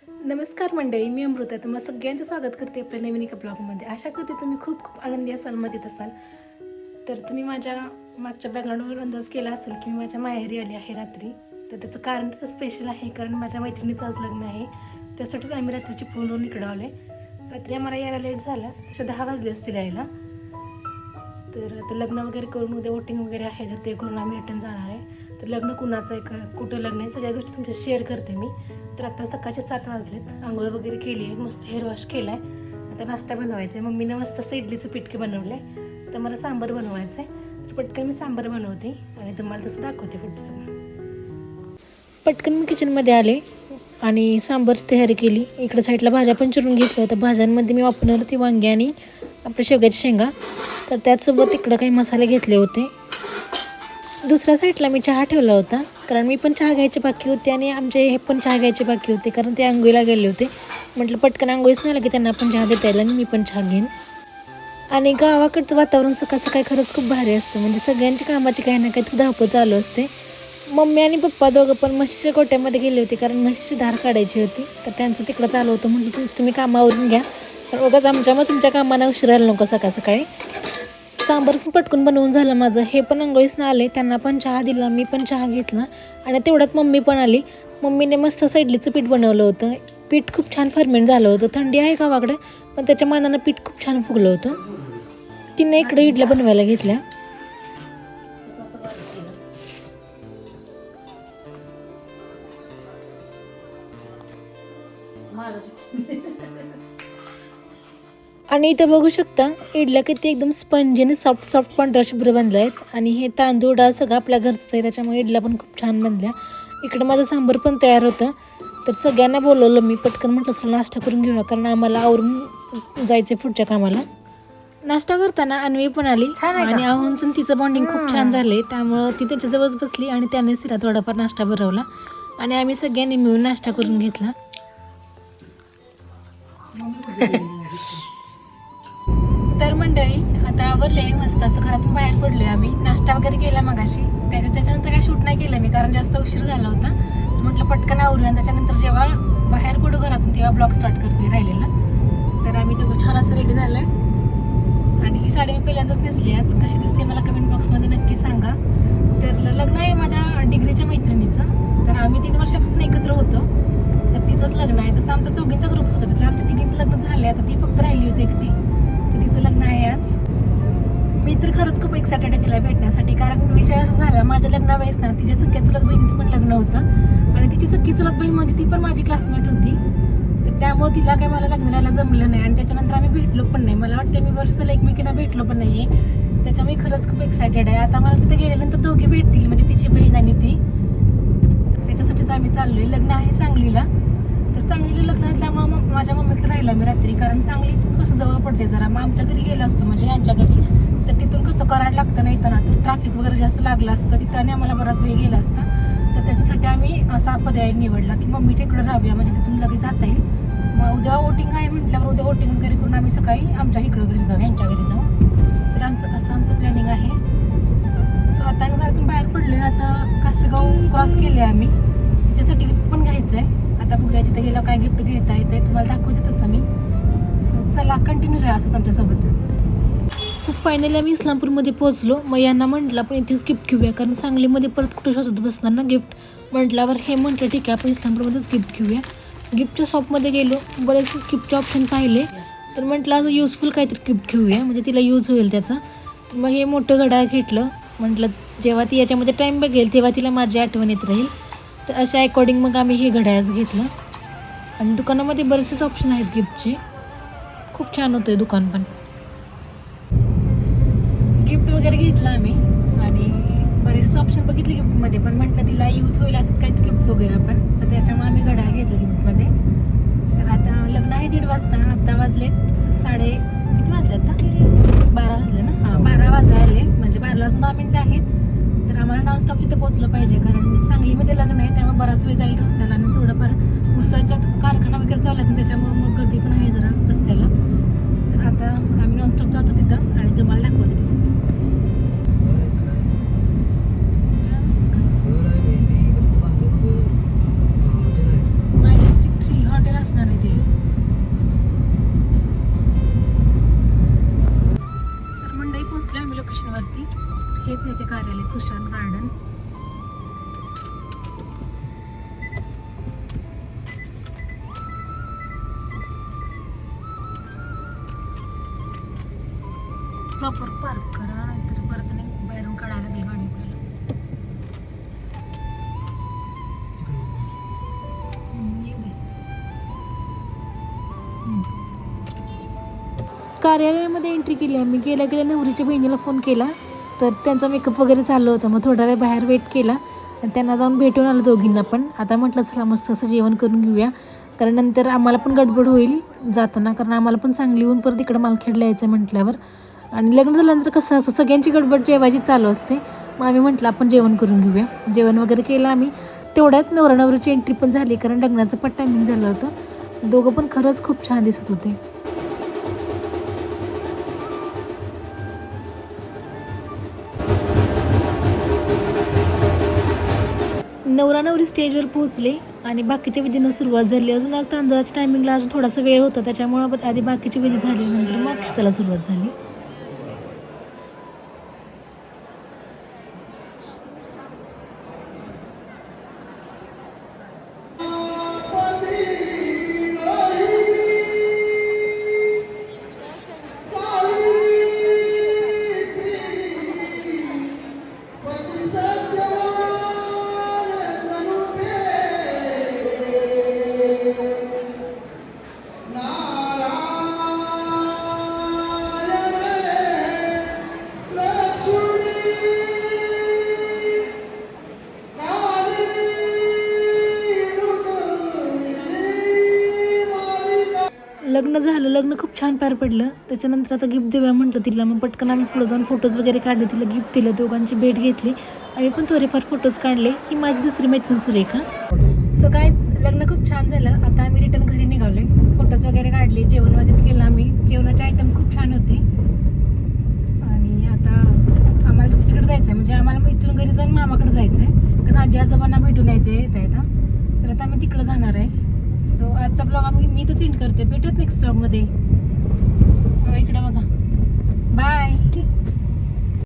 नमस्कार मंडळी, मी अमृता. तुम्हाला सगळ्यांचं स्वागत करते आपल्या नवीन एका ब्लॉगमध्ये. आशा करते तुम्ही खूप खूप आनंदी असाल, मजेत असाल. तर तुम्ही माझ्या मागच्या बॅकग्राऊंडवर अंदाज केला असेल की मी माझ्या माहेरी आली आहे रात्री. तर त्याचं कारण त्याचं स्पेशल आहे, कारण माझ्या मैत्रिणीचं आज लग्न आहे. त्यासाठीच आम्ही रात्रीची पूर्ण इकडं आलो आहे. रात्री आम्हाला यायला लेट झाला, तसे 10 वाजले असतील यायला. तर आता लग्न वगैरे करून उद्या वोटिंग वगैरे आहे, तर ते करून आम्ही रिटर्न जाणार आहे. तर लग्न कुणाचं आहे, का कुठं लग्न आहे, सगळ्या गोष्टी तुमच्याशी शेअर करते मी. तर आता सकाळचे 7 वाजलेत. आंघोळ वगैरे केली आहे, मस्त हेअर वॉश केला आहे. आता नाश्ता बनवायचा आहे. मम्मीनं मस्त असं इडलीचं पिठके बनवलं आहे. तर मला सांबार बनवायचं आहे. तर पटकन मी सांबार बनवते आणि तुम्हाला तसं दाखवते पुढचं. पटकन मी किचनमध्ये आले आणि सांबारची तयारी केली. इकडं साईडला भाज्या पण चिरून घेतल्या होत्या. भाज्यांमध्ये मी वापरणार होती वांगी आणि आपल्या शेवग्याची शेंगा. तर त्याचसोबत इकडं काही मसाले घेतले होते. दुसऱ्या साईडला मी चहा ठेवला होता, कारण मी पण चहा घ्यायची बाकी होती आणि आमचे हे पण चहा घ्यायची बाकी होते, कारण ते आंघोळीला गेले होते. म्हटलं पटकन आंघोळीच नाही की त्यांना पण चहा देता येईल आणि मी पण चहा घेईन. आणि गावाकडचं वातावरण सकाळ सकाळी खरंच खूप भारी असतं. म्हणजे सगळ्यांची कामाची काही ना काहीतरी धावपळ चालू असते. मम्मी आणि पप्पा दोघं पण म्हशीच्या गोट्यामध्ये गेले होते, कारण म्हशीची धार काढायची होती. तर त्यांचं तिकडं चालू होतं. म्हटलं तुम्ही कामावरून घ्या, तर उगाच आमच्यामुळे तुमच्या कामांना उशीर राहिला नको सकाळ सकाळी. सांबार पण पटकन बनवून झालं माझं. हे पण अंघोळीसनं आले, त्यांना पण चहा दिला, मी पण चहा घेतला आणि तेवढ्यात मम्मी पण आली. मम्मीने मस्त असं इडलीचं पीठ बनवलं होतं. पीठ खूप छान फर्मेंट झालं होतं. थंडी आहे गावाकडे, पण त्याच्या मानानं पीठ खूप छान फुगलं होतं. तिने इकडे इडल्या बनवायला घेतल्या. आणि इथं बघू शकता इडल्या किती एकदम स्पंजीने सॉफ्ट सॉफ्ट पांढऱ्या शुभ्र बनल्या आहेत. आणि हे तांदूळ डाळ सगळं आपल्या घरचंच आहे, त्याच्यामुळे इडल्या पण खूप छान बनल्या. इकडं माझं सांबार पण तयार होतं. तर सगळ्यांना बोलवलं मी. पटकन म्हटलं सर नाश्ता करून घेऊया, कारण आम्हाला आवरून जायचं आहे पुढच्या कामाला. नाश्ता करताना अन्वी पण आली आणि आहोंचं तिचं बॉन्डिंग खूप छान झाले, त्यामुळं ती त्याच्याजवळच बसली आणि त्यानेच तिला थोडाफार नाश्ता भरवला आणि आम्ही सगळ्यांनी मिळून नाश्ता करून घेतला. तर मंडळी आता आवरले, मस्त असं घरातून बाहेर पडलोय आम्ही. नाश्ता वगैरे केला मगाशी. त्याच्यानंतर काय शूट नाही केलं मी, कारण जास्त उशीर झाला होता. म्हटलं पटकन आवरूया, त्याच्यानंतर जेव्हा बाहेर पडू घरातून तेव्हा ब्लॉग स्टार्ट करते राहिलेला. तर आम्ही दोघं छान असं रेडी झालोय आणि ही साडी मी पहिल्यांदाच नेसली. आज कशी दिसते मला कमेंट बॉक्समध्ये नक्की सांगा. तर लग्न आहे माझ्या डिग्रीच्या मैत्रिणीचं. तर आम्ही 3 वर्षापासून एकत्र होतो. तर तिचंच लग्न आहे. तसं आमचा चौघींचा ग्रुप होता, त्यातलं आमच्या तिघींचं लग्न झालं. आता ती फक्त राहिली होती एकटी. तिचं लग्न आहे आज. मी तर खरंच खूप एक्सायटेड आहे तिला भेटण्यासाठी, कारण विषय असं झाला माझ्या लग्नावेळेस ना तिच्या सख्या चुलत बहिणीचं पण लग्न होतं आणि तिची सख्खी चुलत बहीण म्हणजे ती पण माझी क्लासमेट होती. तर त्यामुळे तिला काही मला लग्नाला जमलं नाही आणि त्याच्यानंतर आम्ही भेटलो पण नाही. मला वाटतं मी वर्षाला एकमेकींना भेटलो पण नाही आहे. त्याच्यामुळे खरंच खूप एक्सायटेड आहे. आता मला तिथे गेल्यानंतर दोघे भेटतील, म्हणजे तिची बहीण आणि ती. तर त्याच्यासाठीच आम्ही चाललोय. लग्न आहे सांगलीला. तर सांगलीला लग्न असल्यामुळं मग माझ्या मम्मीकडे राहिला मी रात्री, कारण सांगली तिथून कसं जवळ पडते जरा. मग आमच्या घरी गेलं असतं, म्हणजे यांच्या घरी. तर तिथून कसं कराड लागतं नाही तर ना, तर ट्रॅफिक वगैरे जास्त लागलं असतं तिथं आणि आम्हाला बराच वेळ गेला असता. तर त्याच्यासाठी आम्ही असा पर्याय निवडला की मम्मीच्या इकडं राहूया, म्हणजे तिथून लगेच जाता येईल. मग उद्या वोटिंग आहे म्हटल्यावर उद्या वोटिंग वगैरे करून आम्ही सकाळी आमच्या इकडं घरी जाऊ, यांच्या घरी जाऊ. तर आमचं प्लॅनिंग आहे. सो आता आम्ही घरातून बाहेर पडलोय. आता कासेगाव क्रॉस केले आम्ही. तिच्यासाठी गिफ्ट पण घ्यायचं आहे. आता बघूया तिथे गेल्यावर काय गिफ्ट घेता येते, तुम्हाला दाखवते तसं मी. सो चला कंटिन्यू राहा असंच आमच्यासोबत. सो फायनली आम्ही इस्लामपूरमध्ये पोहोचलो. मग यांना म्हटलं आपण इथेच गिफ्ट घेऊया, कारण सांगलीमध्ये परत कुठे शोधत बसणार ना गिफ्ट. म्हटल्यावर हे म्हटलं ठीक आहे आपण इस्लामपूरमध्येच गिफ्ट घेऊया. गिफ्टच्या शॉपमध्ये गेलो, बरेच गिफ्टचे ऑप्शन पाहिले. तर म्हटलं असं युजफुल काहीतरी गिफ्ट घेऊया, म्हणजे तिला यूज होईल त्याचा. तर मग हे मोठं घड्याळ घेतलं. म्हटलं जेव्हा ती याच्यामध्ये टाईम बघेल तेव्हा तिला माझी आठवण येत राहील. तर अशा अकॉर्डिंग मग आम्ही हे घड्याळच घेतलं. आणि दुकानामध्ये बरेचसेच ऑप्शन आहेत गिफ्टचे. खूप छान होतं आहे दुकान पण. गिफ्ट वगैरे घेतलं आम्ही आणि बरेचसे ऑप्शन बघितले गिफ्टमध्ये, पण म्हटलं तिला यूज होईल असंच काहीतरी गिफ्ट बघूया आपण. तर त्याच्यामुळे आम्ही घड्याळ घेतलं गिफ्टमध्ये. तर आता लग्न आहे 1:30 वाजता. आत्ता वाजलेत किती वाजले आता 12 वाजले ना. हां 12 वाजायले, म्हणजे 12 वाजून 10 मिनिटं आहेत. तर आम्हाला नॉनस्टॉप तिथे पोहोचलं पाहिजे, कारण सांगलीमध्ये लग्न आहे, त्यामुळे बराच वेळ जाईल रस्त्याला. आणि थोडंफार उसाच्या कारखाना वगैरे चालला त्याच्यामुळे मग गर्दी पण आहे जरा रस्त्याला. तर आता आम्ही नॉनस्टॉप जातो तिथं आणि तुम्हाला दाखवते तिथं. Majestic 3 hotel Sushant garden. Proper park करा नाहीतर परत नाही बाहेरून काढायला लागेल गाडी आपल्याला. येऊ दे. कार्यालयामध्ये एंट्री केली आम्ही. गेल्या गेल्या नवरीच्या बहिणीला फोन केला तर त्यांचा मेकअप वगैरे चालू होता. मग थोडा वेळ बाहेर वेट केला आणि त्यांना जाऊन भेटून आलं दोघींना पण. आता म्हटलं चला मस्त असं जेवण करून घेऊया कारण नंतर आम्हाला पण गडबड होईल जाताना, कारण आम्हाला पण सांगली होऊन परत इकडं मालखेडला यायचं म्हटल्यावर. आणि लग्न झाल्यानंतर कसं असं सगळ्यांची गडबड जेवायची चालू असते. मग आम्ही म्हटलं आपण जेवण करून घेऊया. जेवण वगैरे केलं आम्ही. तेवढ्यात नवरा नवरीची एंट्री पण झाली कारण लग्नाचं पण टायमिंग झालं होतं. दोघं पण खरंच खूप छान दिसत होते. नवरा नवरी स्टेजवर पोहोचले आणि बाकीच्या विधींना सुरुवात झाली. अजून तांदळाच्या टायमिंगला अजून थोडासा वेळ होता त्याच्यामुळं आधी बाकीची विधी झाली, नंतर मग अक्षताला सुरुवात झाली. लग्न झालं, लग्न खूप छान पार पडलं. त्याच्यानंतर आता गिफ्ट देऊया म्हटलं तिला. मग पटकन आम्ही पुढं जाऊन फोटोज वगैरे काढले, तिला गिफ्ट दिलं, दोघांची भेट घेतली. आम्ही पण थोडेफार फोटोज काढले. ही माझी दुसरी मैत्रीण सुरेखा. सो काहीच लग्न खूप छान झालं. आता आम्ही रिटर्न घरी निघालोय. फोटोज वगैरे काढले, जेवण वगैरे केलं आम्ही. जेवणाचे आयटम खूप छान होते आणि आता आम्हाला दुसरीकडे जायचं आहे. म्हणजे आम्हाला मग इथून घरी जाऊन मामाकडे जायचं आहे कारण आजी आजोबांना भेटून यायचं आहे येता. तर आता आम्ही तिकडं जाणार आहे. सो आजचा ब्लॉग मी इथंच एंड करते. भेटूयात नेक्स्ट ब्लॉगमध्ये. इकडं बघा. बाय.